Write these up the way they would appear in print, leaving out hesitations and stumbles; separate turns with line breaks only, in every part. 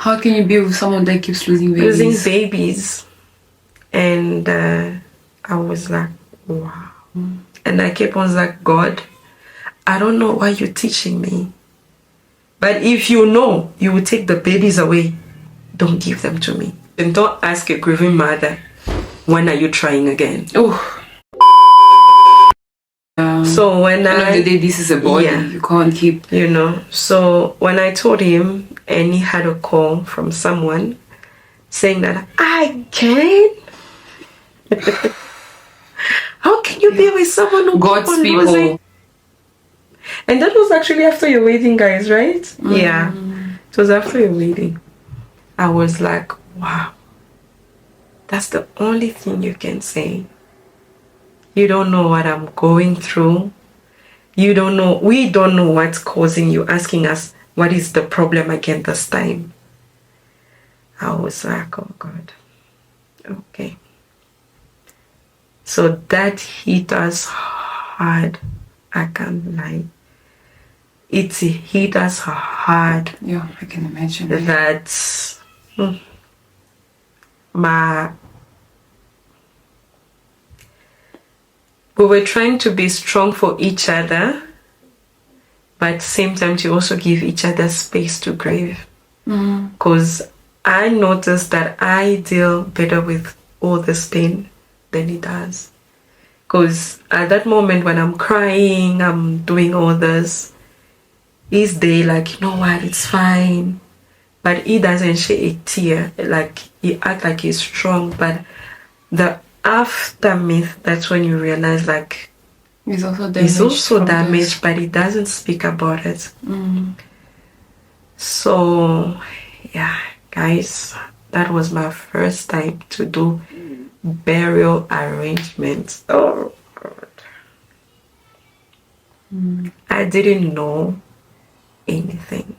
How can you be with someone that keeps losing babies?
And I was like, wow. And I kept on like, God, I don't know why you're teaching me. But if you know you will take the babies away, don't give them to me. And don't ask a grieving mother, when are you trying again?
Oh.
So when
end of the day, this is a body. Yeah, you can't keep.
So when I told him, and he had a call from someone saying that I can. How can you be with someone who
God's people? Losing?
And that was actually after your wedding, guys, right? Yeah, it was after your wedding. I was like, wow, that's the only thing you can say. You don't know what I'm going through. You don't know. We don't know what's causing you. Asking us, what is the problem again this time? I was like, oh God. Okay. So that hit us hard. I can't lie. It hit us hard.
Yeah, I can imagine.
That we were trying to be strong for each other, but at the same time to also give each other space to grieve. Because I noticed that I deal better with all this pain than he does. Because at that moment when I'm crying, I'm doing all this, he's there like, you know what, it's fine. But he doesn't shed a tear. Like, he acts like he's strong, but the aftermath, that's when you realize like
he's also
damaged, but he doesn't speak about it. So yeah, guys, that was my first time to do burial arrangements. Oh God. I didn't know anything.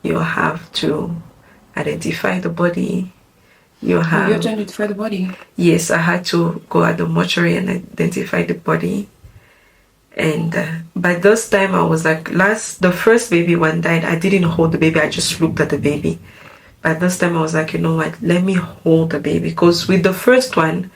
You have to identify the body. You have
to identify the body?
Yes, I had to go at the mortuary and identify the body. And by this time I was like, the first baby one died, I didn't hold the baby, I just looked at the baby. By this time I was like, you know what, let me hold the baby. Because with the first one,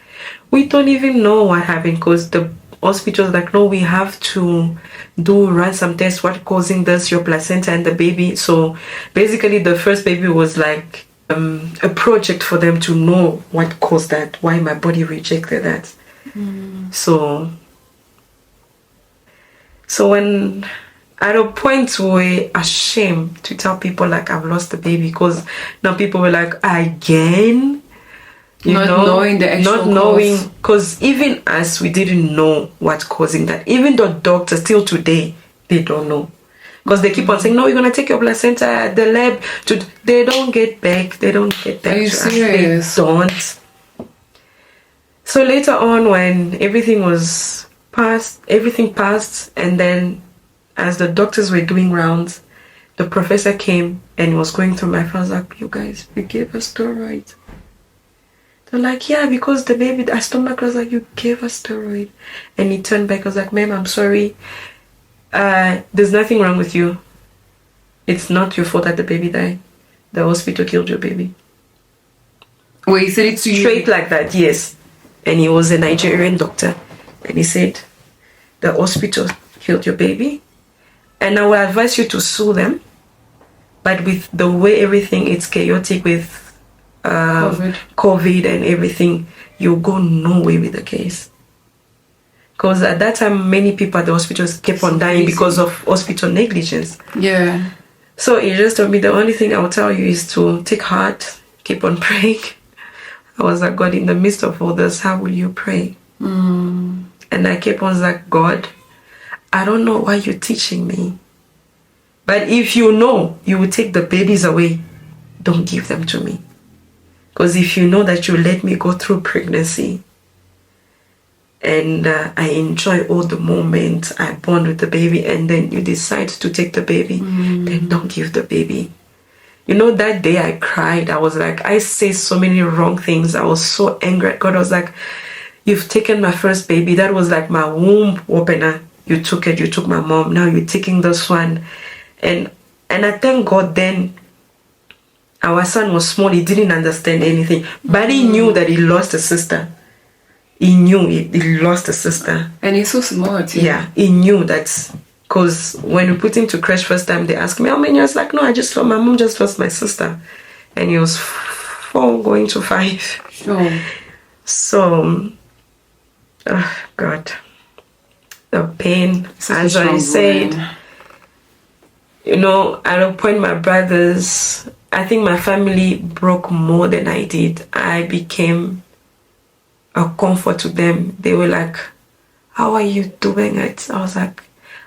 we don't even know what happened, because the hospital was like, no, we have to run some tests, what causing this, your placenta and the baby. So basically the first baby was like a project for them to know what caused that, why my body rejected that. So when at a point we were ashamed to tell people like I've lost the baby, because now people were like, again,
not knowing the actual
not knowing, because even us, we didn't know what's causing that. Even the doctors till today, they don't know. Because they keep on saying, no, you're going to take your placenta at the lab. They don't get back. They don't get back.
Are you serious?
They don't. So later on, when everything passed, and then as the doctors were doing rounds, the professor came and was going through my files like, you guys, we gave us steroids. They're like, yeah, because the baby, our stomach was like, you gave us steroid. And he turned back, I was like, ma'am, I'm sorry. There's nothing wrong with you. It's not your fault that the baby died. The hospital killed your baby.
Wait, he said it to you?
Straight like that, yes. And he was a Nigerian doctor. And he said, the hospital killed your baby. And I will advise you to sue them. But with the way everything is chaotic with COVID and everything, you'll go nowhere with the case. Because at that time, many people at the hospitals kept on dying because of hospital negligence.
Yeah.
So he just told me, the only thing I will tell you is to take heart, keep on praying. I was like, God, in the midst of all this, how will you pray? And I kept on like, God, I don't know why you're teaching me. But if you know you will take the babies away, don't give them to me. Because if you know that you let me go through pregnancy, and I enjoy all the moments, I bond with the baby, and then you decide to take the baby, then don't give the baby. You know, that day I cried. I was like, I say so many wrong things. I was so angry at God. I was like, you've taken my first baby. That was like my womb opener. You took it. You took my mom. Now you're taking this one. And I thank God then Our son was small, he didn't understand anything, but he knew that he lost a sister. He knew he lost a sister.
And he's so smart.
Yeah, he knew that, because when we put him to crash first time, they asked me how many. I was like, no, my mom just lost my sister. And he was 4 going to 5.
Sure.
So, God, the pain, as I said, you know, at a point my brothers, I think my family broke more than I did. I became a comfort to them. They were like, how are you doing it? I was like,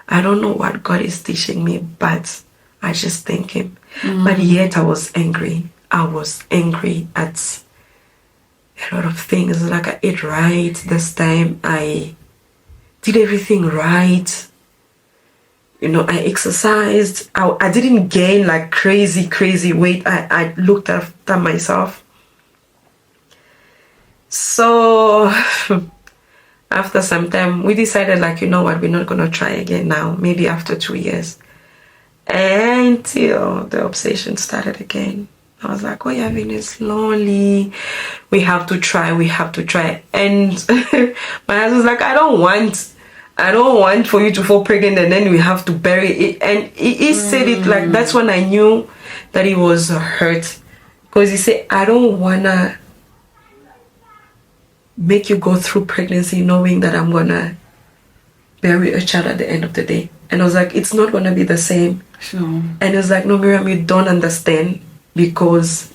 I don't know what God is teaching me, but I just thank him. But yet I was angry. I was angry at a lot of things. Like I ate right this time. I did everything right. You know, I exercised. I didn't gain like crazy weight. I looked after myself. So after some time, we decided like, you know what, we're not going to try again now. Maybe after 2 years. Until the obsession started again. I was like, oh yeah, Vin is lonely. We have to try. And my husband was like, I don't want for you to fall pregnant and then we have to bury it. And he said it like, that's when I knew that he was hurt. Because he said, I don't want to make you go through pregnancy knowing that I'm going to bury a child at the end of the day. And I was like, it's not going to be the same.
Sure.
And he was like, no, Miriam, you don't understand, because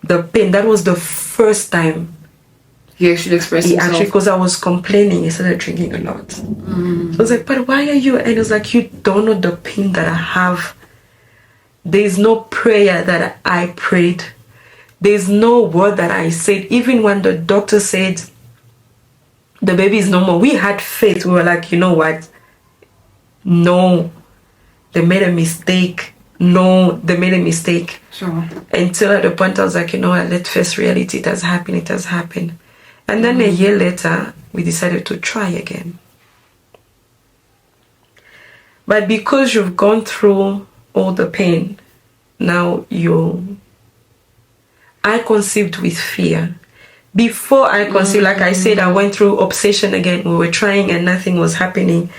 the pain, that was the first time
he actually expressed himself.
Actually, because I was complaining, he started drinking a lot. So I was like, but why are you? And he was like, you don't know the pain that I have. There's no prayer that I prayed. There's no word that I said. Even when the doctor said the baby is no more, we had faith. We were like, you know what? No, they made a mistake. Sure. Until at the point I was like, you know what? Let's face reality. It has happened. And then a year later, we decided to try again. But because you've gone through all the pain, now I conceived with fear. Before I conceived, like I said, I went through obsession again. We were trying and nothing was happening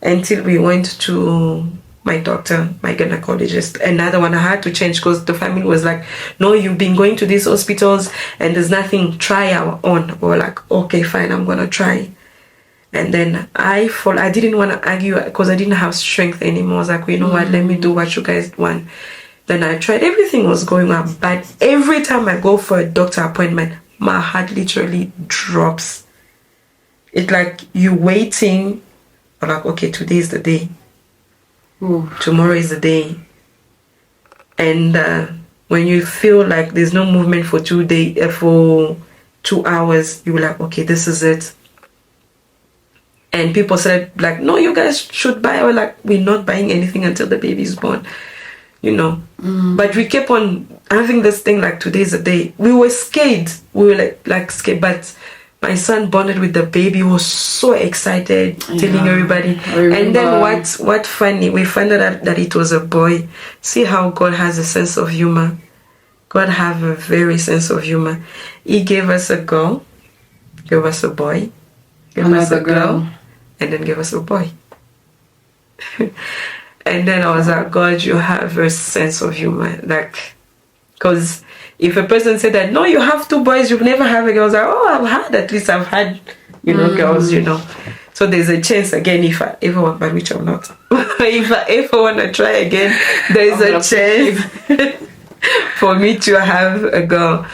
until we went to my doctor, my gynecologist. Another one I had to change because the family was like, no, you've been going to these hospitals and there's nothing, try our own. We were like, okay, fine, I'm going to try. And then I didn't want to argue because I didn't have strength anymore. I was like, well, you know what, let me do what you guys want. Then I tried. Everything was going up. But every time I go for a doctor appointment, my heart literally drops. It's like you waiting. I'm like, okay, today is the day.
Ooh.
Tomorrow is the day. And when you feel like there's no movement for 2 hours, you're like, okay, this is it. And people said like, no, you guys should buy. Or like, we're not buying anything until the baby is born, you know. But we kept on having this thing like, today's the day. We were scared. We were like scared. But my son bonded with the baby. He was so excited, telling everybody. And then what funny, we found out that it was a boy. See how God has a sense of humor. God have a very sense of humor. He gave us a girl, gave us a boy, gave us a girl, and then gave us a boy. And then I was like, God, you have a sense of humor. Like, because if a person said that, no, you have 2 boys, you've never had a girl, I was like, oh, I've had, girls, So there's a chance again if I ever want, but which I'm not. If I ever want to try again, there's a chance for me to have a girl.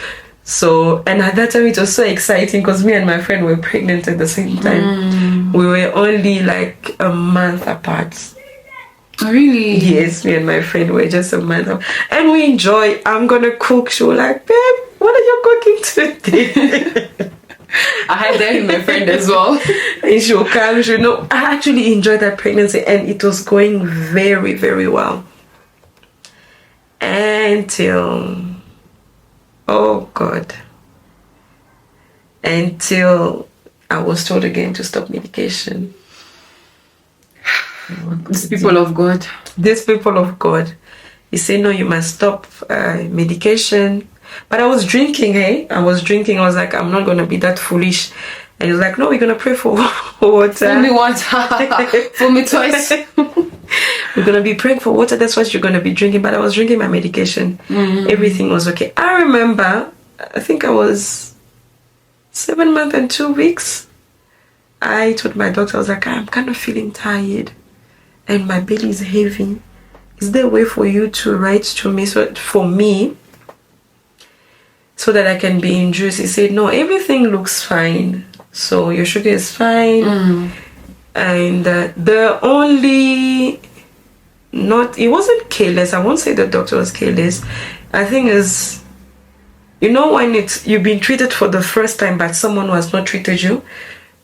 So, and at that time it was so exciting because me and my friend were pregnant at the same time. We were only like a month apart.
Oh, really?
Yes, me and my friend were just a month apart. And we enjoy. I'm gonna cook. She was like, babe, what are you cooking today?
I had that with my friend as well.
And she'll come, I actually enjoyed that pregnancy and it was going very, very well. Until, oh God, until I was told again to stop medication.
These people of God.
These people of God. He said, no, you must stop medication. But I was drinking, hey? I was drinking. I was like, I'm not going to be that foolish. And he was like, no, we're going to pray for water.
For me once. For me twice.
We're going to be praying for water. That's what you're going to be drinking. But I was drinking my medication. Everything was okay. I remember, I think I was 7 months and 2 weeks. I told my doctor, I was like, I'm kind of feeling tired. And my belly is heavy. Is there a way for you to write to me, so that I can be induced? He said, no, everything looks fine. So your sugar is fine. And the only, it wasn't careless. I won't say the doctor was careless. I think is, you know, when you've been treated for the first time, but someone was not treated you.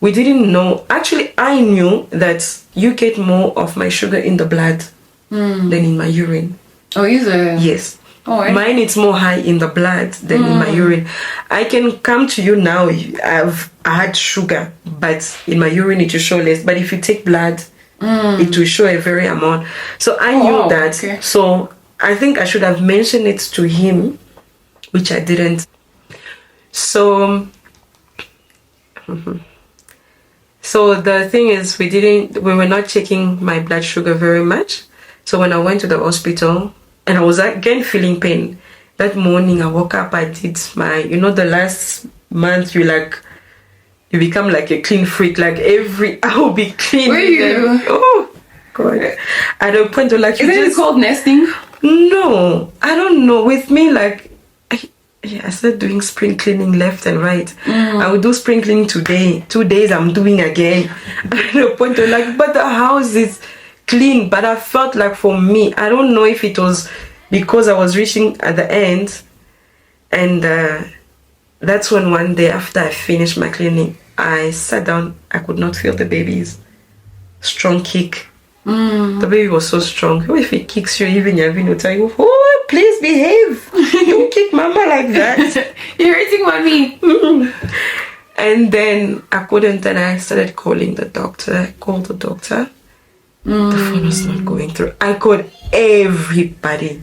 We didn't know. Actually, I knew that you get more of my sugar in the blood than in my urine.
Oh, is it?
Yes.
Oh, right.
Mine is more high in the blood than in my urine. I can come to you now. I've had sugar, but in my urine it will show less. But if you take blood, it will show a very amount. So I knew that. Okay. So I think I should have mentioned it to him, which I didn't. So. So the thing is, we were not checking my blood sugar very much. So when I went to the hospital and I was again feeling pain, that morning I woke up, I did my, the last month you become like a clean freak, like I will be clean.
Were you?
Oh, God. At a point of like,
is it called nesting?
No, I don't know. With me, I started doing spring cleaning left and right. I would do spring cleaning today. 2 days I'm doing again. At a point of but the house is clean. But I felt like for me, I don't know if it was because I was reaching at the end. And that's when one day after I finished my cleaning, I sat down. I could not feel the baby's strong kick. The baby was so strong. If it kicks you, even you're going to tell you, oh, please behave. Don't kick mama like that.
You're hurting mommy.
And then I couldn't, and I started calling the doctor. I called the doctor. The phone was not going through. I called everybody.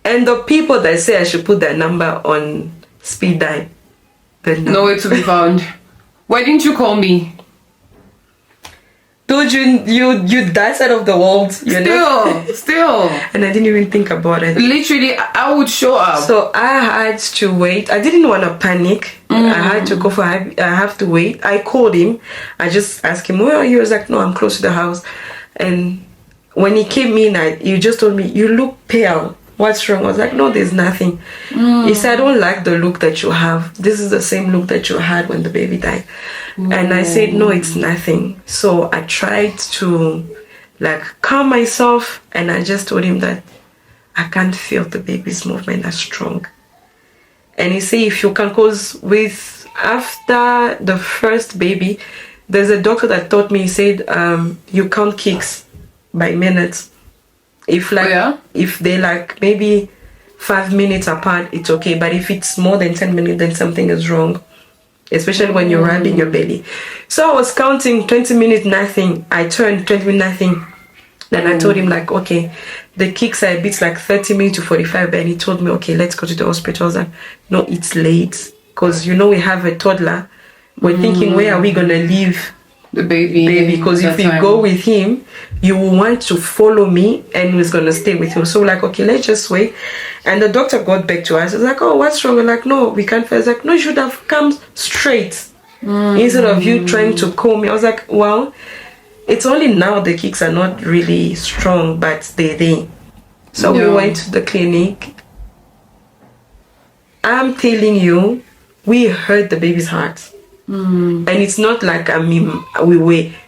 And the people that say I should put their number on speed dial,
nowhere to be found. Why didn't you call me?
Dude, you that side of the world.
Still.
And I didn't even think about it.
Literally, I would show up.
So I had to wait. I didn't want to panic. I had to go I have to wait. I called him. I just asked him, where are you? He was like, no, I'm close to the house. And when he came in, he just told me, you look pale. What's wrong? I was like, no, there's nothing. He said, I don't like the look that you have. This is the same look that you had when the baby died. And I said, no, it's nothing. So I tried to calm myself, and I just told him that I can't feel the baby's movement as strong. And he said, if you can, cause after the first baby, there's a doctor that taught me, he said, you count kicks by minutes. If if they maybe 5 minutes apart, it's okay. But if it's more than 10 minutes, then something is wrong. Especially when you're rubbing your belly. So I was counting 20 minutes, nothing. I turned 20 minutes, nothing. Then I told him okay, the kicks are a bit 30 minutes to 45. And he told me, okay, let's go to the hospital. I was like, no, it's late. Because we have a toddler. We're thinking, where are we going to leave
the baby?
Because if we go with him, you will want to follow me and he's going to stay with you. So okay, let's just wait. And the doctor got back to us. He was like, oh, what's wrong? We're like, no, we can't. I was like, no, you should have come straight instead of you trying to call me. I was like, well, it's only now the kicks are not really strong, but they're there. So we went to the clinic. I'm telling you, we heard the baby's heart. And it's not like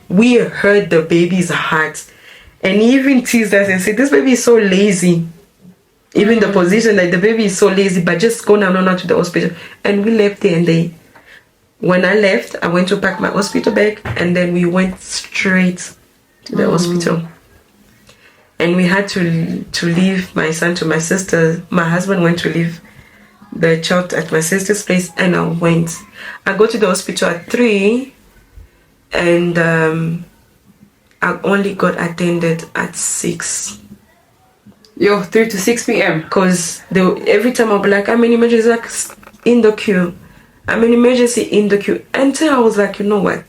we heard the baby's heart. And he even teased us and said, this baby is so lazy. Even the position that the baby is so lazy, but just go now to the hospital. And we left there, and when I left, I went to pack my hospital bag, and then we went straight to the hospital. And we had to leave my son to my sister. My husband went to leave the child at my sister's place, and I went. I go to the hospital at 3, and I only got attended at 6.
Yo, 3 to 6 p.m.
Because every time I'll be like, I'm in emergency, like, in the queue. I'm in emergency in the queue. Until I was like, you know what?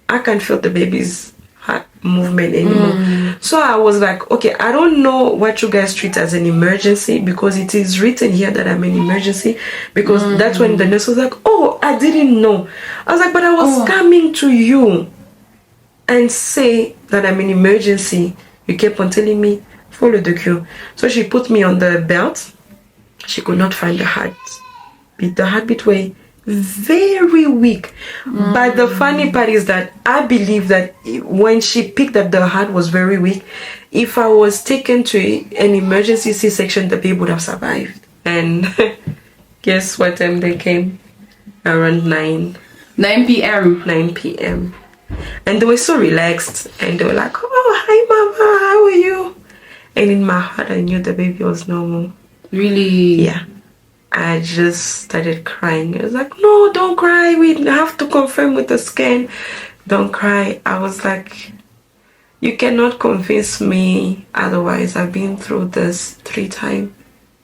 I can't feel the baby's heart movement anymore. So I was like, okay, I don't know what you guys treat as an emergency, because it is written here that I'm in emergency. Because that's when the nurse was like, oh, I didn't know. I was like, but I was coming to you and say that I'm in emergency. You kept on telling me, follow the queue. So she put me on the belt. She could not find the heartbeat. The heartbeat were very weak. But the funny part is that I believe that when she picked that the heart was very weak, if I was taken to an emergency C-section, the baby would have survived. And guess what time they came? Around 9
p.m.
9 p.m. And they were so relaxed, and they were like, oh, hi mama, how are you? And in my heart I knew the baby was normal.
Really?
Yeah. I just started crying. I was like, no, don't cry, we have to confirm with the scan. Don't cry. I was like, you cannot convince me otherwise. I've been through this 3 times.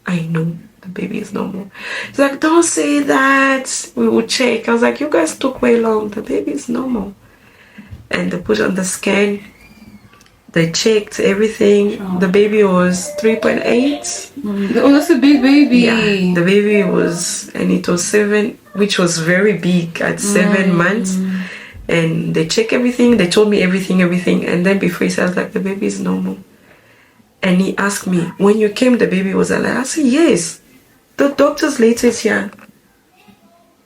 I know the baby is normal. It's like, don't say that, we will check. I was like, you guys took way long, the baby is normal. And they put on the scan, they checked everything. The baby was 3.8.
Oh, that's a big baby.
Yeah, the baby was, and it was 7, which was very big at 7 months. And they checked everything, they told me everything. And then before he said, I was like, the baby is normal. And he asked me, when you came, the baby was alive? I said, yes. The doctor's latest here.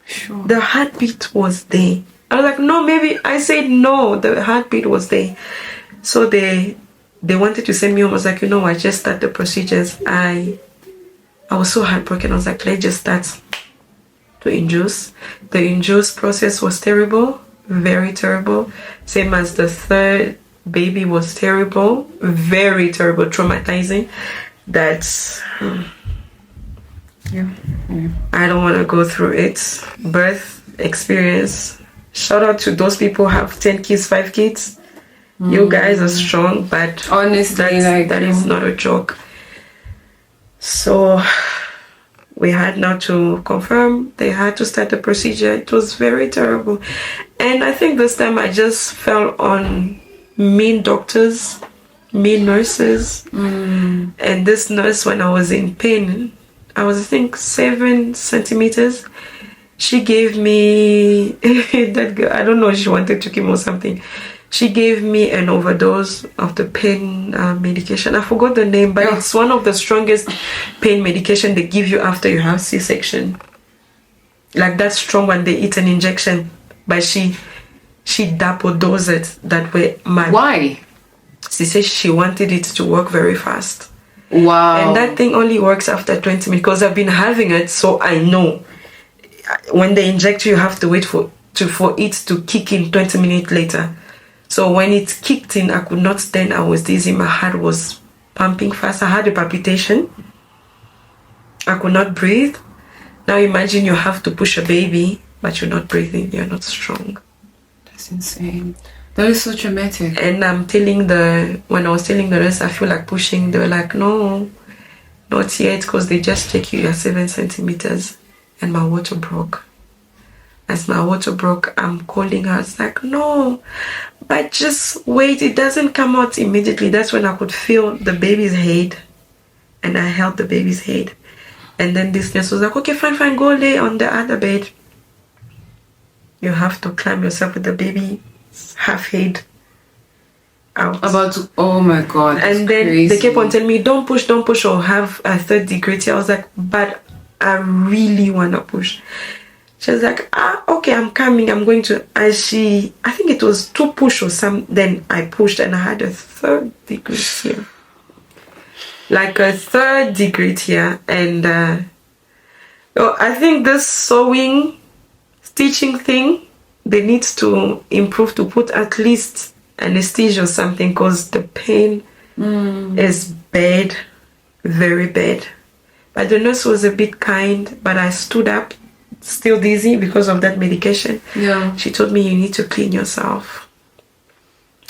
Sure.
The heartbeat was there. I was like, no, maybe. I said, no, the heartbeat was there. So they wanted to send me home. I was like, you know what, just start the procedures. I was so heartbroken. I was like, let's just start to induce. The induce process was terrible, very terrible. Same as the 3rd baby was terrible, very terrible, traumatizing. That's I don't want to go through it. Birth experience. Shout out to those people who have 10 kids, 5 kids. You guys are strong, but
honestly,
that is not a joke. So we had now to confirm. They had to start the procedure. It was very terrible. And I think this time I just fell on mean doctors, mean nurses. And this nurse, when I was in pain, I was, I think, 7 centimeters. She gave me, that girl, I don't know, she wanted to kill me or something. She gave me an overdose of the pain medication. I forgot the name, but it's one of the strongest pain medication they give you after you have C-section. Like that strong one, they eat an injection. But she double dosed it that way.
Why?
She said she wanted it to work very fast.
Wow.
And that thing only works after 20 minutes, because I've been having it, so I know. When they inject you, you have to wait for it to kick in 20 minutes later. So when it kicked in, I could not stand. I was dizzy. My heart was pumping fast. I had a palpitation. I could not breathe. Now imagine you have to push a baby, but you're not breathing. You're not strong.
That's insane. That is so traumatic.
And when I was telling the nurse, I feel like pushing, they were like, no, not yet, because they just check you at 7 centimeters. And my water broke. As my water broke, I'm calling her. It's like, no, but just wait. It doesn't come out immediately. That's when I could feel the baby's head. And I held the baby's head. And then this nurse was like, okay, fine, go lay on the other bed. You have to climb yourself with the baby half head out.
Oh my God.
And then
crazy.
They kept on telling me, don't push or have a 3rd degree. I was like, but I really want to push. She was like, okay, I'm coming, I'm going to. And I think it was 2 push or something. Then I pushed and I had a 3rd degree here. Like a 3rd degree here. And I think this stitching thing, they need to improve to put at least anesthesia or something, because the pain is bad, very bad. But the nurse was a bit kind, but I stood up, still dizzy because of that medication.
Yeah.
She told me, you need to clean yourself.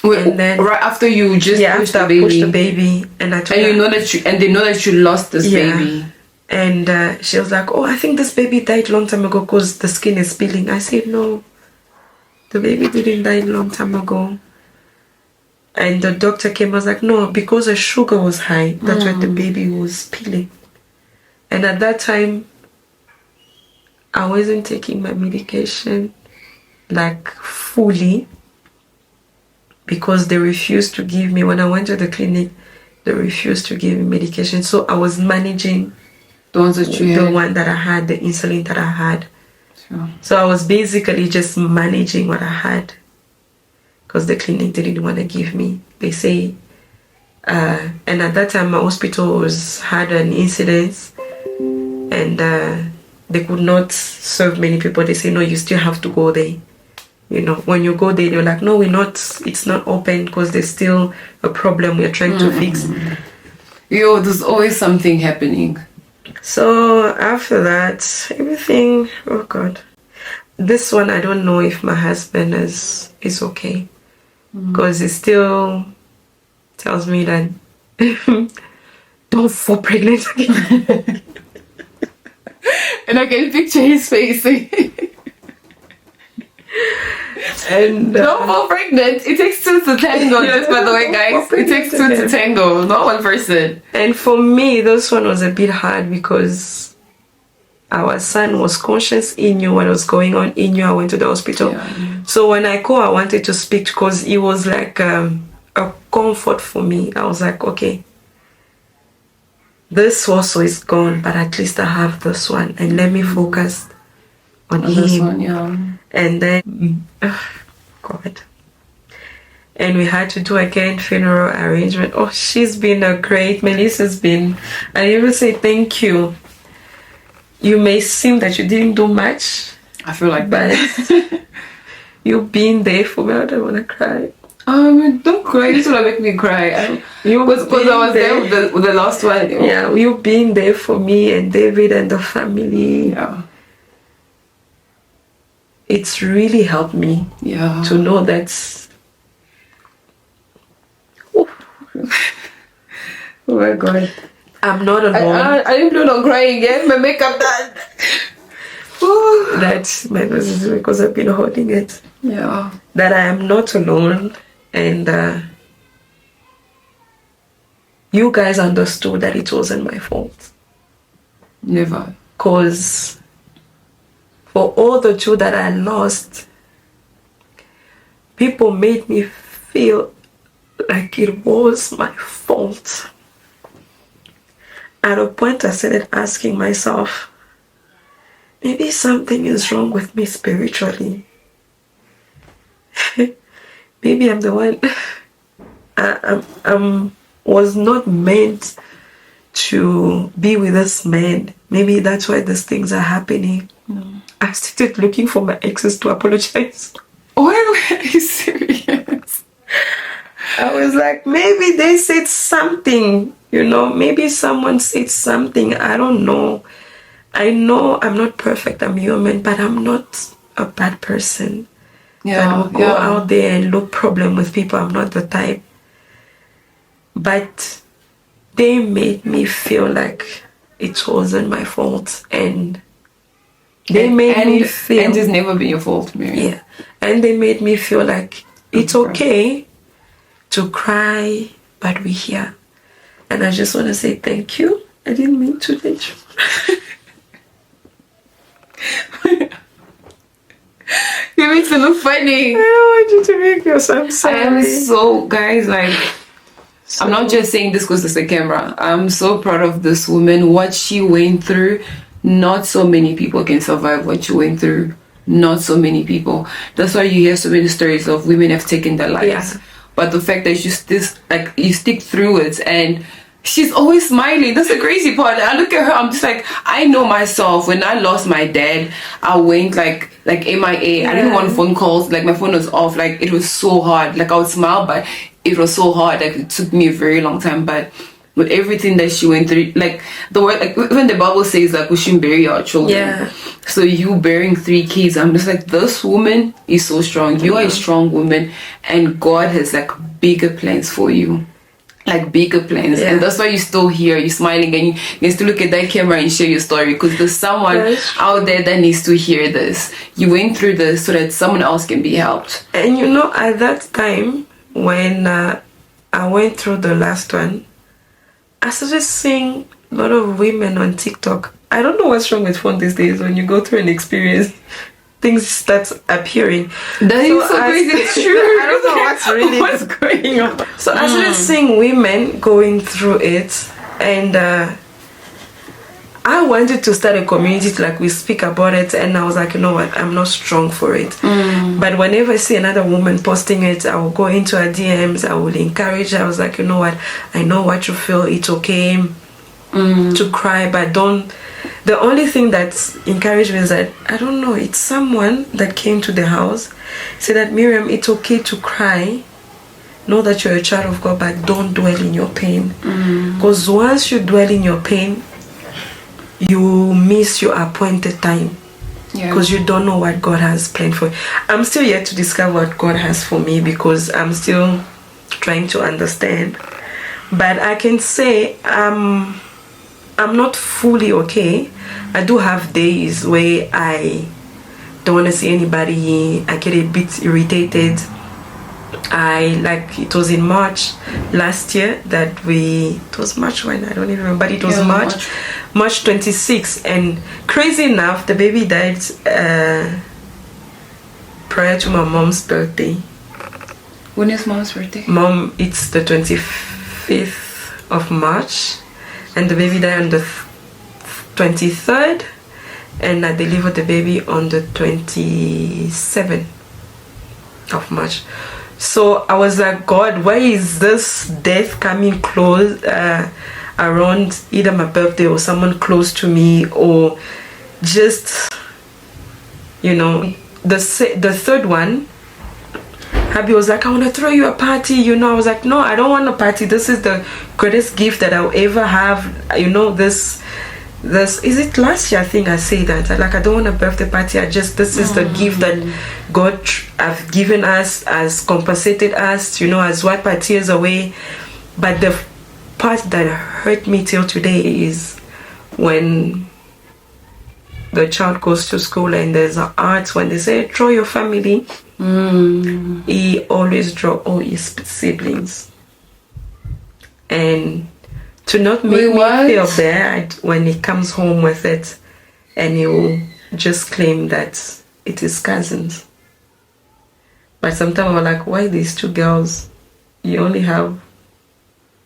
And then right after you just pushed
the baby, and I told her,
you know that they know that you lost this baby.
And she was like, "Oh, I think this baby died a long time ago because the skin is peeling." I said, "No, the baby didn't die a long time ago." And the doctor came, I was like, "No, because the sugar was high, that's why the baby was peeling." And at that time, I wasn't taking my medication like fully, because they refused to give me, when I went to the clinic, they refused to give me medication. So I was managing the one that I had, the insulin that I had. Sure. So I was basically just managing what I had, because the clinic didn't want to give me. They say, and at that time my hospital had an incident, and they could not serve many people. They say, "No, you still have to go there." You know, when you go there, they're like, "No, it's not open because there's still a problem we're trying to fix."
There's always something happening.
So after that, everything, oh God. This one, I don't know if my husband is okay, because he still tells me that don't fall pregnant again.
And I can picture his face. And don't fall pregnant. It takes two to tango. Just by the way, guys, it takes two to tango, not one person.
And for me, this one was a bit hard, because our son was conscious. He knew what was going on. He knew I went to the hospital. So when I called, I wanted to speak, because it was like a comfort for me. I was like, okay, this also is gone, but at least I have this one, and let me focus on him.
This one,
And then, God. And we had to do again funeral arrangement. Oh, she's been a great, Melissa's been, I even say thank you. You may seem that you didn't do much.
I feel like
but you've been there for me. I don't want to cry.
Don't cry. This will make me cry. Because I was there with the last one.
Yeah, you've been there for me and David and the family.
Yeah.
It's really helped me to know that.
Oh my God.
I'm not alone.
I didn't plan on crying again. My makeup done.
That's my business, because I've been holding it.
Yeah.
That I am not alone, and you guys understood that it wasn't my fault.
Never.
Because for all the two that I lost, people made me feel like it was my fault. At a point, I started asking myself, maybe something is wrong with me spiritually. Maybe I'm the one. I was not meant to be with this man. Maybe that's why these things are happening.
No.
I started looking for my exes to apologize.
Oh, are you serious?
I was like, maybe they said something, maybe someone said something. I don't know. I know I'm not perfect, I'm human, but I'm not a bad person. That will go out there and look problem with people. I'm not the type. But they made me feel like it wasn't my fault, and they made me feel,
and it's never been your fault, Miriam.
Yeah, and they made me feel like it's okay to cry, but we're here. And I just want to say thank you. I didn't mean to let you.
You make me look funny.
I don't want you to make yourself. I'm sorry.
I am so, guys, I'm not just saying this because it's a camera. I'm so proud of this woman, what she went through. Not so many people can survive what she went through. Not so many people. That's why you hear so many stories of women have taken their lives.
Yeah.
But the fact that you stick through it, and she's always smiling. That's the crazy part. I look at her, I'm just like, I know myself. When I lost my dad, I went like MIA. I didn't want phone calls. Like, my phone was off. Like, it was so hard. Like, I would smile, but it was so hard. Like, it took me a very long time. But with everything that she went through. Like the word, like even the Bible says, like we shouldn't bury our children.
Yeah.
So you bearing 3 kids, I'm just like, this woman is so strong. You are a strong woman, and God has like bigger plans for you. Like bigger plans, and that's why you're still here, you're smiling, and you can still look at that camera and share your story, because there's someone out there that needs to hear this. You went through this so that someone else can be helped.
And at that time when I went through the last one, I started seeing a lot of women on TikTok. I don't know what's wrong with phone these days. When you go through an experience, things start appearing.
That is so crazy.
It's true. I don't know what's going on. So I started seeing women going through it, and I wanted to start a community to, like, we speak about it, and I was like, you know what, I'm not strong for it. But whenever I see another woman posting it, I will go into her DMs, I will encourage her. I was like, you know what, I know what you feel, it's okay to cry, but don't. The only thing that's encouraged me is that, I don't know, it's someone that came to the house, said that, Miriam, it's okay to cry. Know that you're a child of God, but don't dwell in your pain. Because once you dwell in your pain, you miss your appointed time. Because you don't know what God has planned for you. I'm still yet to discover what God has for me, because I'm still trying to understand. But I can say I'm not fully okay. I do have days where I don't want to see anybody. I get a bit irritated. It was in March last year that it was March when, I don't even remember, but it was March 26th, and crazy enough, the baby died prior to my mom's birthday.
When is mom's birthday?
Mom, it's the 25th of March, and the baby died on the 23rd, and I delivered the baby on the 27th of March. So I was like, God, why is this death coming close around either my birthday or someone close to me, or just, the third one, Abby was like, I want to throw you a party, I was like, no, I don't want a party. This is the greatest gift that I'll ever have. This is it last year, I think I say that, I don't want a birthday party. This is the gift that God have given us, has compensated us, has wiped our tears away. But the part that hurt me till today is when the child goes to school and there's an art, when they say draw your family, he always draw all his siblings, and to not make me feel bad when he comes home with it, and he will just claim that it is cousins. But sometimes I'm like, why these 2 girls? You only have.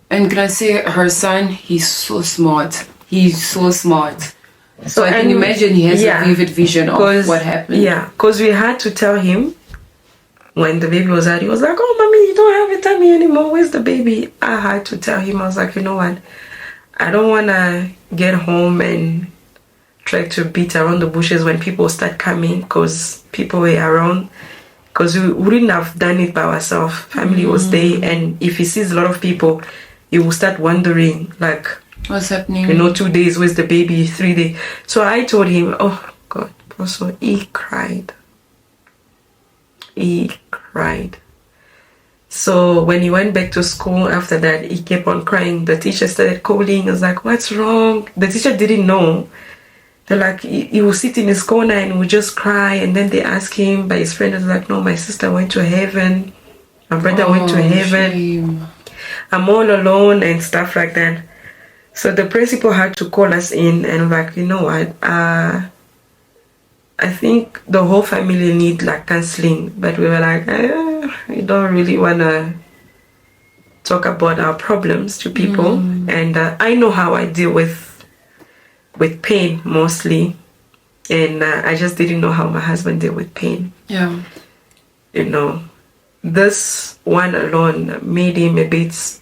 And can I say, her son, he's so smart. He's so smart. So I can imagine he has a vivid vision of what happened.
Yeah, because we had to tell him when the baby was out. He was like, oh, mommy, you don't have a tummy anymore. Where's the baby? I had to tell him. I was like, you know what? I don't want to get home and try to beat around the bushes when people start coming, because people were around. Because we wouldn't have done it by ourselves. Family was there, and if he sees a lot of people, he will start wondering, like,
what's happening?
2 days, where's the baby? 3 days. So I told him, oh God, also he cried. He cried. So when he went back to school after that, he kept on crying. The teacher started calling. I was like, what's wrong? The teacher didn't know. They're like, he would sit in his corner and would just cry. And then they asked him, but his friend was like, no, my sister went to heaven. My brother went to heaven. Shame. I'm all alone and stuff like that. So the principal had to call us in and like, you know what, I think the whole family need like counseling, but we were like, we don't really want to talk about our problems to people. And I know how I deal with pain mostly, and I just didn't know how my husband deal with pain.
Yeah.
This one alone made him a bit,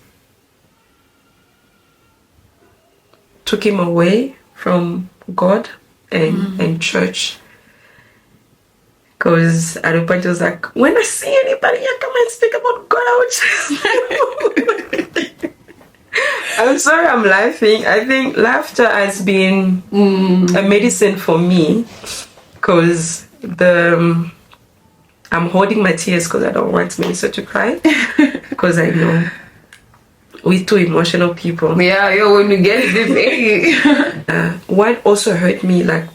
took him away from God and church. Because at a point it was like, when I see anybody here come and speak about God, I would just I'm sorry I'm laughing. I think laughter has been a medicine for me, because I'm holding my tears because I don't want Melissa to cry, because I know we're two emotional people.
Yeah, when you get the
What also hurt me, like,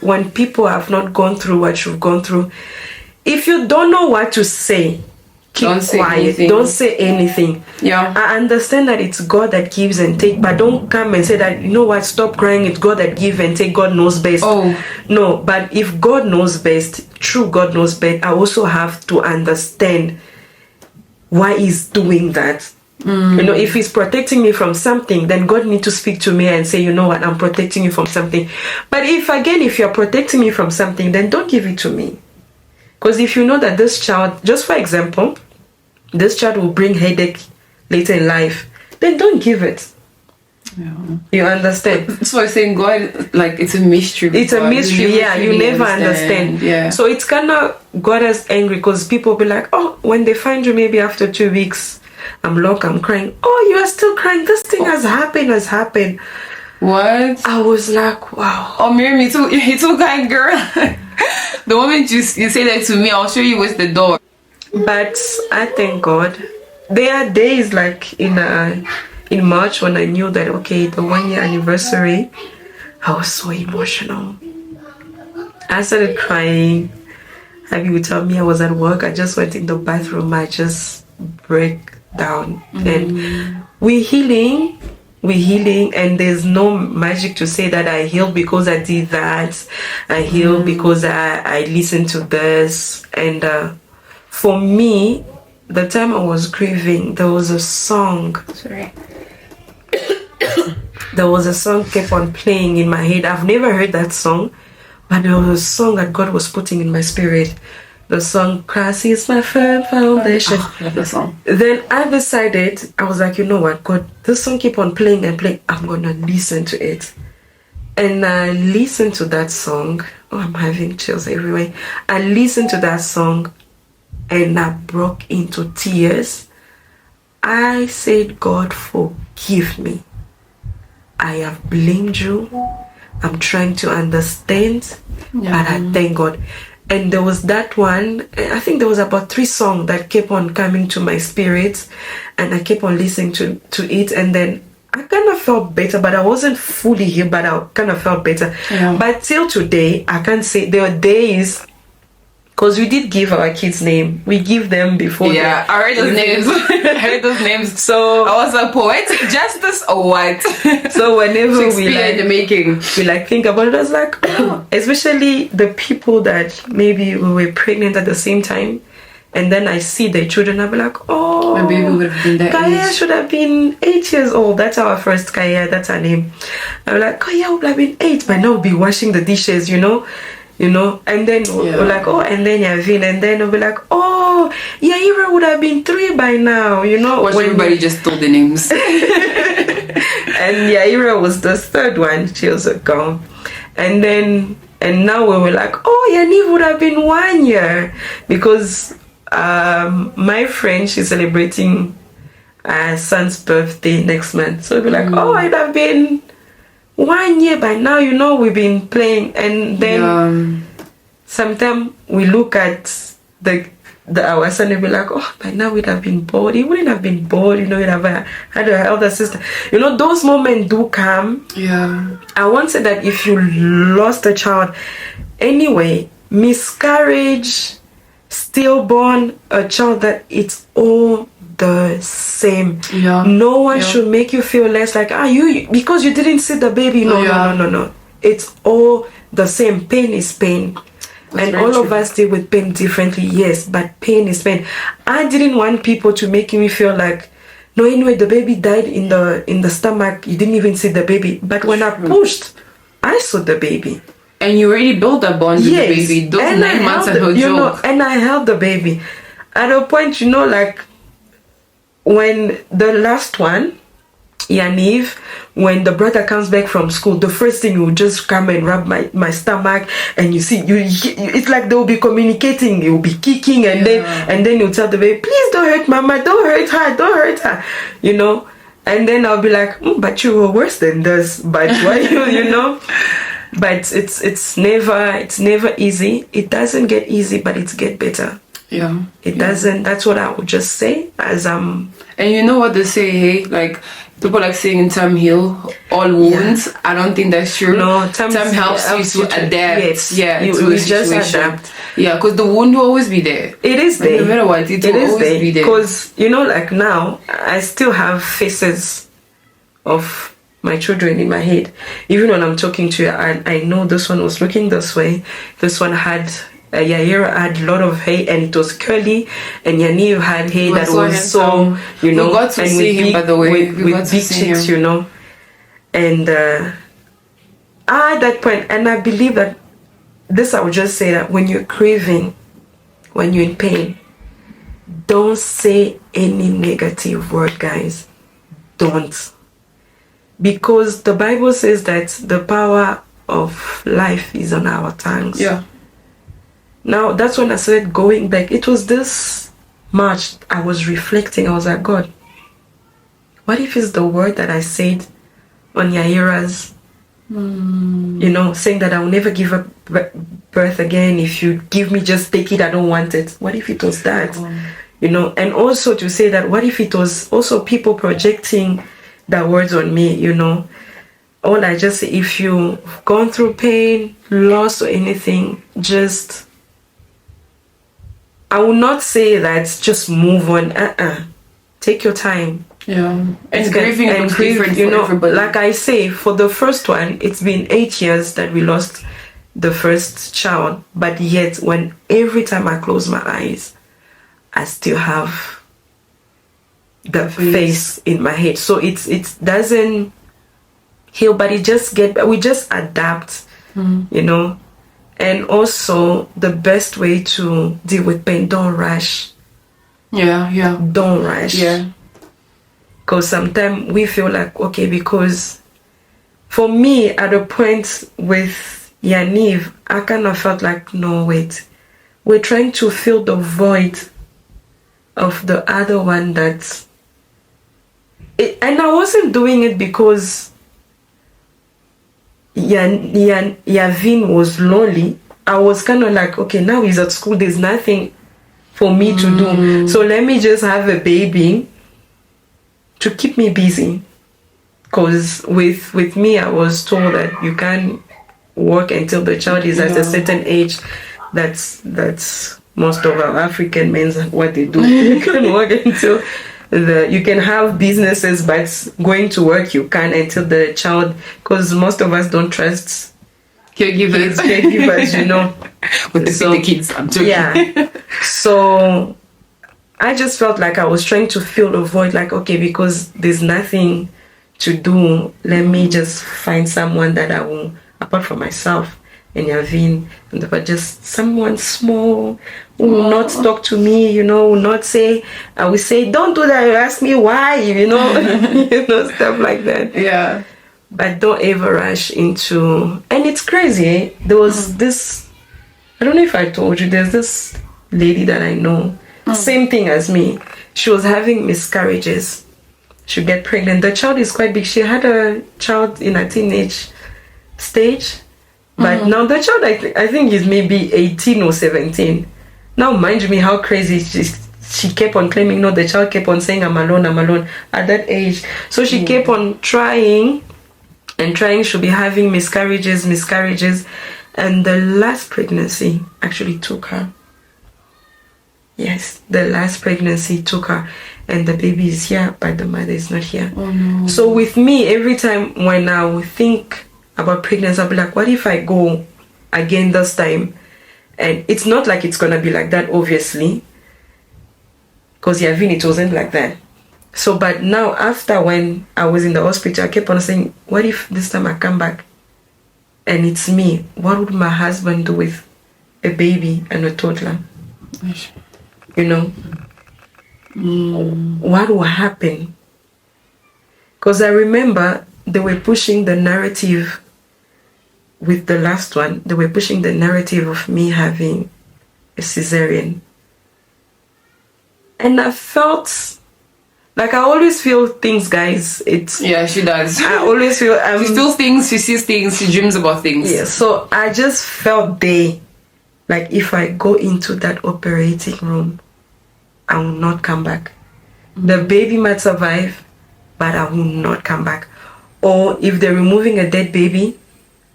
when people have not gone through what you've gone through, if you don't know what to say, keep quiet. Don't say anything.
Yeah.
I understand that it's God that gives and take, but don't come and say that, stop crying, it's God that gives and take, God knows best.
Oh.
No, but if God knows best, true God knows best, I also have to understand why He's doing that. If He's protecting me from something, then God needs to speak to me and say, you know what, I'm protecting you from something. But if you're protecting me from something, then don't give it to me. Because if you know that this child, just for example, this child will bring headache later in life, then don't give it.
Yeah.
You understand?
That's why I'm saying God, like, it's a mystery.
It's a mystery, you never understand.
Yeah.
So it's kind of, God is angry because people be like, oh, when they find you maybe after 2 weeks, I'm crying. Oh, you are still crying. This thing has happened.
What?
I was like, wow.
Oh, Miriam, you too kind, girl. The moment you say that to me, I'll show you where's the door.
But I thank God. There are days like in March when I knew that, okay, the 1 year anniversary, I was so emotional. I started crying. Abby would tell me I was at work. I just went in the bathroom. I just break down. And we're healing, and there's no magic to say that I healed because I did that. I healed because I listened to this. And for me, the time I was grieving, there was a song.
Sorry.
There was a song kept on playing in my head. I've never heard that song, but there was a song that God was putting in my spirit. The song, Christ is my firm foundation.
Oh, I love the song.
Then I decided, I was like, you know what, God, this song keep on playing and playing. I'm going to listen to it. And I listened to that song. Oh, I'm having chills everywhere. I listened to that song and I broke into tears. I said, God, forgive me. I have blamed you. I'm trying to understand, but I thank God. And there was that one, I think there was about 3 songs that kept on coming to my spirit, and I kept on listening to it, and then I kind of felt better, but I wasn't fully healed, but I kind of felt better.
Yeah.
But till today, I can't say, there are days, because we did give our kids name. We give them before.
Yeah, I heard those names. I heard those names.
So
I was like, poetic justice or what?
So whenever
Shakespeare in the making,
we think about it, I was like, oh, especially the people that maybe we were pregnant at the same time, and then I see their children, I'll be like, oh,
my baby would have been that
Kaya
age.
should have been 8 years old. That's our first Kaya. That's her name. I'm like, Kaya would have been 8 by now. We'll be washing the dishes, and then we're like, oh, and then Yavin, and then we'll be like, oh, Yaira would have been 3 by now,
Watch everybody just told the names.
And Yaira was the 3rd one. She was gone. And now we were like, oh, Yaniv would have been 1 year, because my friend, she's celebrating her son's birthday next month. So we'll be like, oh, it'd have been 1 year by now, we've been playing. And then sometimes we look at our son and be like, oh, by now we'd have been bored. He wouldn't have been bored, he'd have had an elder sister. Those moments do come.
Yeah.
I won't say that if you lost a child. Anyway, miscarriage, stillborn, a child, that it's all the same.
Yeah.
No one should make you feel less like, you because you didn't see the baby. No. It's all the same. Pain is pain.
That's
and all of us deal with pain differently, yes, but pain is pain. I didn't want people to make me feel like, no, anyway, the baby died in the stomach, you didn't even see the baby. But when I pushed, I saw the baby.
And you already built a bond with the baby. Those
and
9 months and her joke.
And I held the baby. At a point, like, when the last one, Yaniv, when the brother comes back from school, the first thing you just come and rub my stomach, and you see, it's like they'll be communicating, you'll be kicking, and then you tell the baby, please don't hurt mama, don't hurt her. And then I'll be like, but you were worse than this. But why you know? But it's never easy. It doesn't get easy, but it get better.
Yeah.
It doesn't. That's what I would just say as
And you know what they say, hey? Like, people like saying time heal all wounds. I don't think that's true.
No,
time helps you to adapt.
Yes.
Yeah,
you
to a
just
situation.
adapt.
Yeah, because the wound will always be there.
It is
Like,
there.
no matter what, it will
is
always be there.
Because, you know, like now, I still have faces of my children in my head. Even when I'm talking to you, I know this one was looking this way. This one had... Yaira had a lot of hair and it was curly, and Yaniv had hair that was so, you know,
we got to
and
see him, by the way.
with big cheeks, you know. And at that point, and I believe that this, I would just say that when you're grieving, when you're in pain, don't say any negative word, guys. Don't. Because the Bible says that the power of life is on our tongues.
Yeah.
Now, that's when I started going back. It was this March, I was reflecting. I was like, God, what if it's the word that I said on Yaira's, you know, saying that I will never give up birth again. If you give me, just take it. I don't want it. What if it was that? You know, and also to say that, what if it was also people projecting their words on me, you know? All I just say, if you've gone through pain, loss, or anything, just... I will not say that just move on. Take your time.
Yeah. And grieving is different,
you
for
know,
everybody.
like I say, for the first one, it's been 8 years that we lost the first child. But yet, when every time I close my eyes, I still have the face in my head. So it doesn't heal, but we just adapt, you know. And also, the best way to deal with pain, don't rush.
Yeah.
Don't rush.
Yeah.
Because sometimes we feel like, okay, because for me, at a point with Yaniv, I kind of felt like, no, wait. We're trying to fill the void of the other one and I wasn't doing it because Yavin was lonely. I was kind of like, okay, now he's at school, there's nothing for me to do, so let me just have a baby to keep me busy. Because with me, I was told that you can't work until the child is at a certain age. That's most of our African men, what they do. You can work until you can have businesses, but going to work you can't until the child, because most of us don't trust caregivers, you know.
With the kids, I'm joking.
Yeah. So I just felt like I was trying to fill the void, like, okay, because there's nothing to do, let me just find someone that I will, apart from myself and Yavin, but just someone small who will not talk to me, you know, will not say, I will say, don't do that, you ask me why, you know, you know, stuff like that.
Yeah.
But don't ever rush into, and it's crazy, eh? There was this, I don't know if I told you, there's this lady that I know, same thing as me. She was having miscarriages. She get pregnant. The child is quite big. She had a child in a teenage stage. But now the child, I think is maybe 18 or 17. Now, mind me how crazy she kept on claiming, no, the child kept on saying, I'm alone at that age. So she kept on trying and trying. She'll be having miscarriages. And the last pregnancy actually took her. Yes, the last pregnancy took her. And the baby is here, but the mother is not here.
Oh, no.
So with me, every time when I would think about pregnancy, I'll be like, what if I go again this time? And it's not like it's gonna be like that, obviously, because Yavin, it wasn't like that. So, but now after when I was in the hospital, I kept on saying, what if this time I come back and it's me? What would my husband do with a baby and a toddler? You know, what will happen? Because I remember they were pushing the narrative with the last one. They were pushing the narrative of me having a cesarean. And I felt Like, I always feel things, guys.
Yeah, she does.
I always feel...
she feels things, she sees things, she dreams about things.
Yeah, so I just felt like, if I go into that operating room, I will not come back. The baby might survive, but I will not come back. Or if they're removing a dead baby,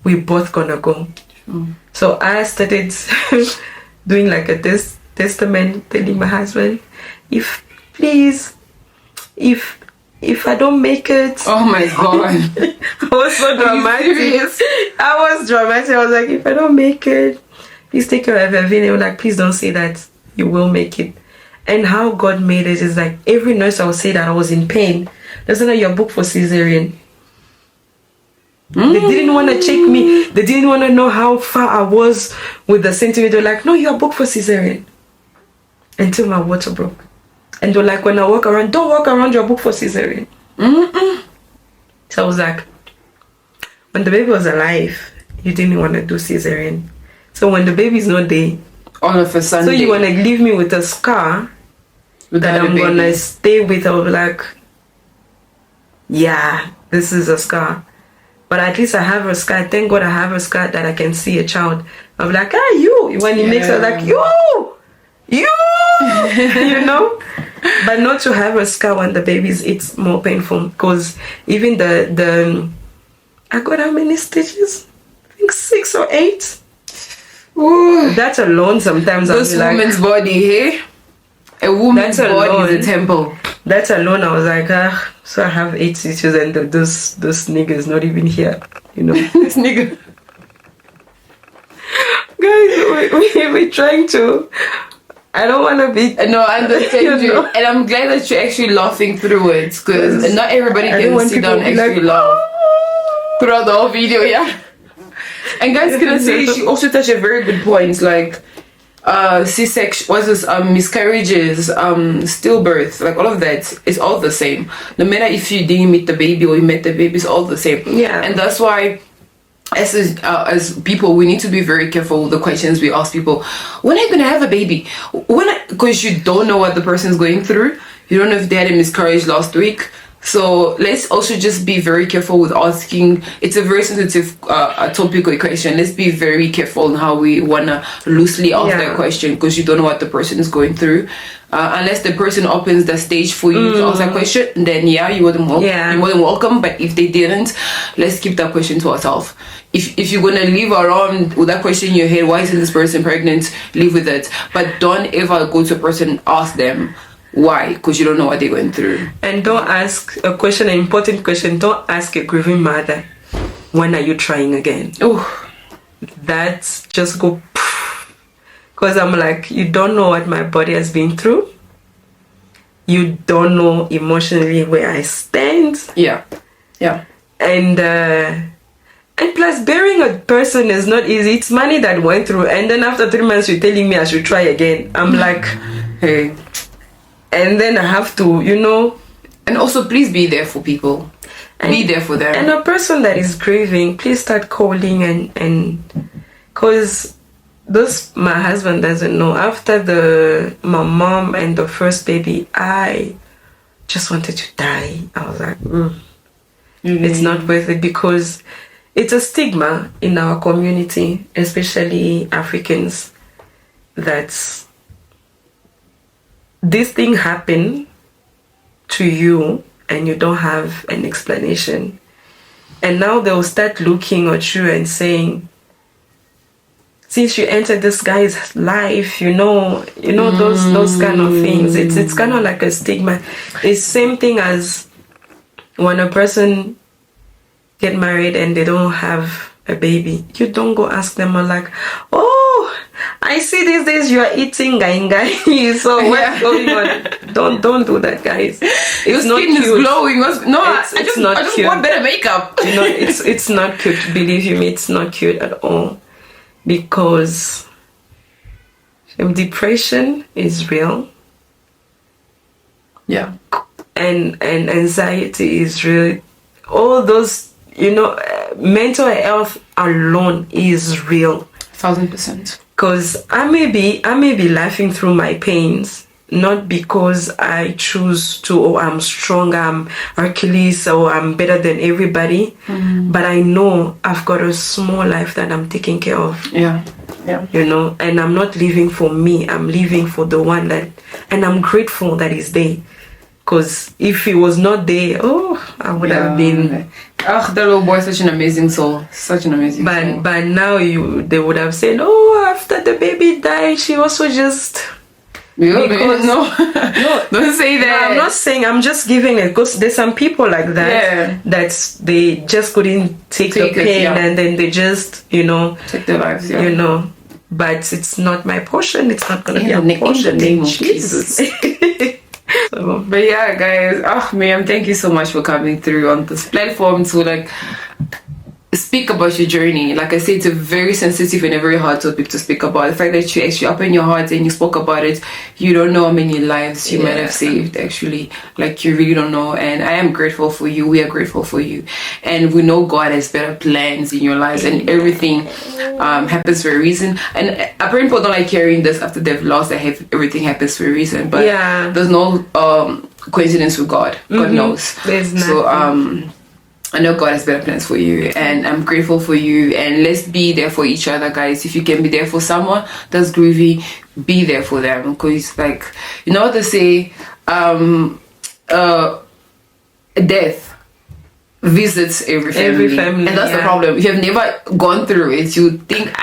we're both gonna go. So I started doing like a testament, telling my husband, if I don't make it.
Oh my god.
I was so dramatic. I was dramatic. I was like, if I don't make it, please take care of Evin. They were like, please don't say that. You will make it. And how God made it is like, every nurse I would say that I was in pain. That's not your book for cesarean. They didn't want to check me. They didn't want to know how far I was with the centimeter. Like, no, you're booked for cesarean. Until my water broke. And they're like, when I walk around, don't walk around, you're booked for cesarean. So I was like, when the baby was alive, you didn't want to do cesarean. So when the baby's not there,
all of a sudden,
so you want to leave me with a scar that I'm going to stay with. I was like, yeah, this is a scar. But at least I have a scar. Thank God I have a scar that I can see a child. I'm like, you. When he makes her like, you, you know. But not to have a scar when the baby's, it's more painful. Because even I got how many stitches? I think 6 or 8. Ooh. That alone sometimes
this woman's body, hey? A woman's body is a temple.
That alone, I was like, so I have 8 stitches and this nigga is not even here, you know.
This nigga.
Guys, we're trying to... I don't want to be...
No, I understand you. And I'm glad that you're actually laughing through it. Because not everybody can sit down and actually laugh throughout the whole video, yeah. And guys, can I say, she also touched a very good point. Like, C-section, miscarriages, stillbirth, like all of that is all the same. No matter if you didn't meet the baby or you met the baby, it's all the same.
Yeah.
And that's why as people, we need to be very careful with the questions we ask people. When are you gonna have a baby? Because you don't know what the person's going through. You don't know if they had a miscarriage last week. So let's also just be very careful with asking. It's a very sensitive topic or question. Let's be very careful on how we wanna loosely ask that question, because you don't know what the person is going through. Unless the person opens the stage for you to ask that question, then you wouldn't welcome. But if they didn't, let's keep that question to ourselves. If you're gonna live around with that question in your head, why isn't this person pregnant? Live with it. But don't ever go to a person and ask them why, because you don't know what they're going through. And
don't ask a question, an important question. Don't ask a grieving mother, when are you trying again?
Oh,
that's just go. Because I'm like, you don't know what my body has been through. You don't know emotionally where I stand.
Yeah.
And plus, bearing a person is not easy. It's money that went through, and then after 3 months you're telling me I should try again. I'm like, hey. And then I have to, you know.
And also, please be there for people. Be there for them.
And a person that is grieving, please start calling and because my husband doesn't know. After my mom and the first baby, I just wanted to die. I was like, it's not worth it, because it's a stigma in our community, especially Africans, that this thing happened to you and you don't have an explanation. And now they'll start looking at you and saying, since you entered this guy's life, you know those kind of things. It's kind of like a stigma. It's same thing as when a person get married and they don't have a baby. You don't go ask them like, oh, I see these days you are eating guy. So what's going on? Don't do that, guys.
Your skin is glowing. I just want better makeup.
You know, it's not cute. Believe me, it's not cute at all. Because depression is real.
Yeah.
And anxiety is real. All those, mental health alone is real.
1000%.
Because I may be laughing through my pains. not because I choose to, or I'm strong, I'm Hercules, or I'm better than everybody, but I know I've got a small life that I'm taking care of.
Yeah.
You know, and I'm not living for me, I'm living for the one that, and I'm grateful that he's there. Because if he was not there, I would have been.
Oh, that little boy is such an amazing soul. Such an amazing soul.
But now they would have said, oh, after the baby died, she also just.
Because, no, don't say that.
No, I'm not saying, I'm just giving it, because there's some people like that they just couldn't take the pain, and then they just, you know,
take their lives,
you know. But it's not my portion. It's not going to be a portion.
In the name of Jesus. So, but yeah, guys, Miriam, thank you so much for coming through on this platform to like speak about your journey. Like I said, it's a very sensitive and a very hard topic to speak about. The fact that you actually opened your heart and you spoke about it, you don't know how many lives you might have saved, actually. Like, you really don't know. And I am grateful for you. We are grateful for you. And we know God has better plans in your lives, and everything happens for a reason. And apparently people don't like hearing this after they've lost. Everything happens for a reason. But there's no coincidence with God. God knows.
There's nothing.
So, I know God has better plans for you, and I'm grateful for you. And let's be there for each other, guys. If you can be there for someone that's grieving, be there for them. Because, like, you know what they say, death visits every family. And that's the problem. If you have never gone through it, you think,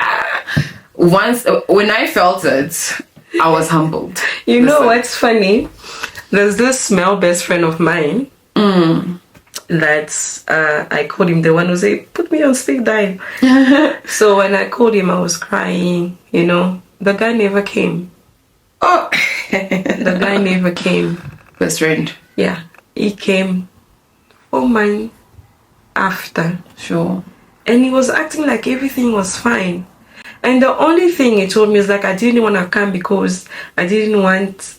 once, when I felt it, I was humbled.
You know what's funny? There's this male best friend of mine. That I called him, the one who said, put me on speed dial. So when I called him, I was crying, you know. The guy never came. The guy never came.
Best friend.
Yeah. He came 4 months after.
Sure.
And he was acting like everything was fine. And the only thing he told me is like, I didn't want to come because I didn't want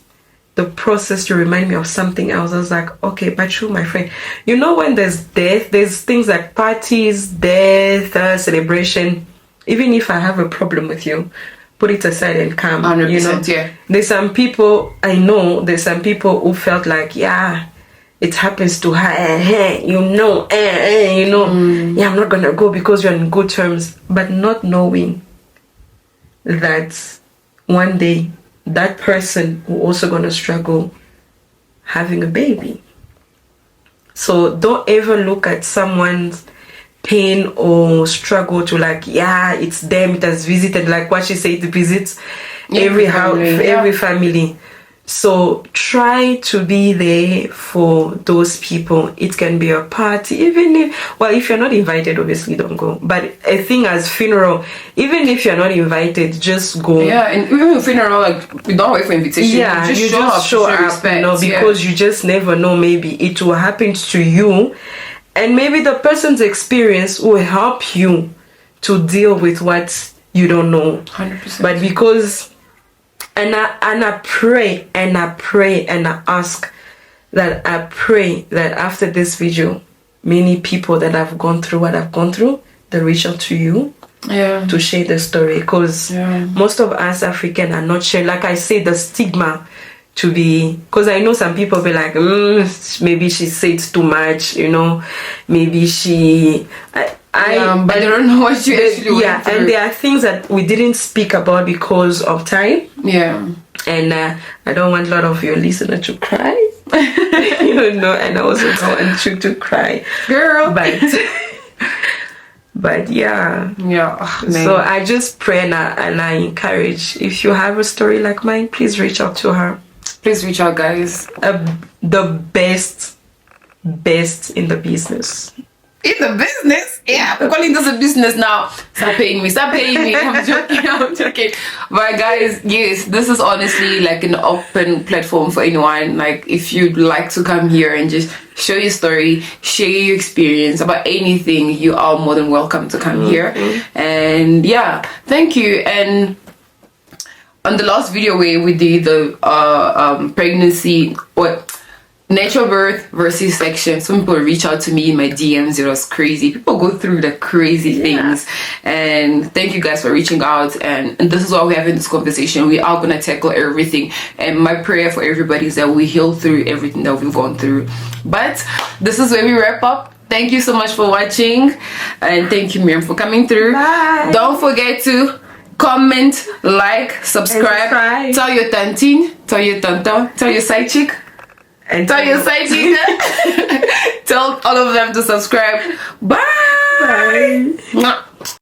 the process to remind me of something else. I was like, okay, but you, my friend, you know, when there's death, there's things like parties, death, celebration. Even if I have a problem with you, put it aside and come.
100%,
you know?
Yeah.
There's some people, I know, there's some people who felt like, it happens to her, you know, yeah, I'm not gonna go because you're on good terms, but not knowing that one day that person will also gonna struggle having a baby. So don't ever look at someone's pain or struggle to like, it's them, it has visited, like what she said, it visits every house, every family. So try to be there for those people. It can be a party, even if you're not invited, obviously don't go. But a thing as funeral, even if you're not invited, just go.
Yeah, and even a funeral, like, we don't wait for invitation.
Yeah, you just show up, respect, you know, because you just never know. Maybe it will happen to you, and maybe the person's experience will help you to deal with what you don't know.
100%.
But because. And I pray and I ask that I pray that after this video, many people that have gone through what I've gone through, they reach out to you to share the story. Because most of us African are not sharing. Like I say, the stigma to be, because I know some people be like, maybe she said too much, you know, maybe she.
But I don't know what you actually went through.
And there are things that we didn't speak about because of time. Yeah. And I don't want a lot of your listeners to cry. You know, and I also don't want you to cry.
Girl.
But yeah.
Yeah.
So I just pray and I encourage, if you have a story like mine, please reach out to her.
Please reach out, guys.
The best in the business.
In the business? Yeah, I'm calling this a business now. Stop paying me. I'm joking. But guys, yes, this is honestly like an open platform for anyone. Like, if you'd like to come here and just show your story, share your experience about anything, you are more than welcome to come here. And yeah, thank you. And on the last video where we did the pregnancy, natural birth versus section. Some people reach out to me in my DMs. It was crazy. People go through the crazy things, and thank you guys for reaching out. And this is why we're having this conversation. We are gonna tackle everything, and my prayer for everybody is that we heal through everything that we've gone through. But this is where we wrap up. Thank you so much for watching, and thank you, Miriam, for coming through.
Bye.
Don't forget to comment, like, subscribe. Tell your tantine, tell your tonton, tell your side chick.
And
Tell your side chick. Tell all of them to subscribe. Bye.
Bye.
Mwah.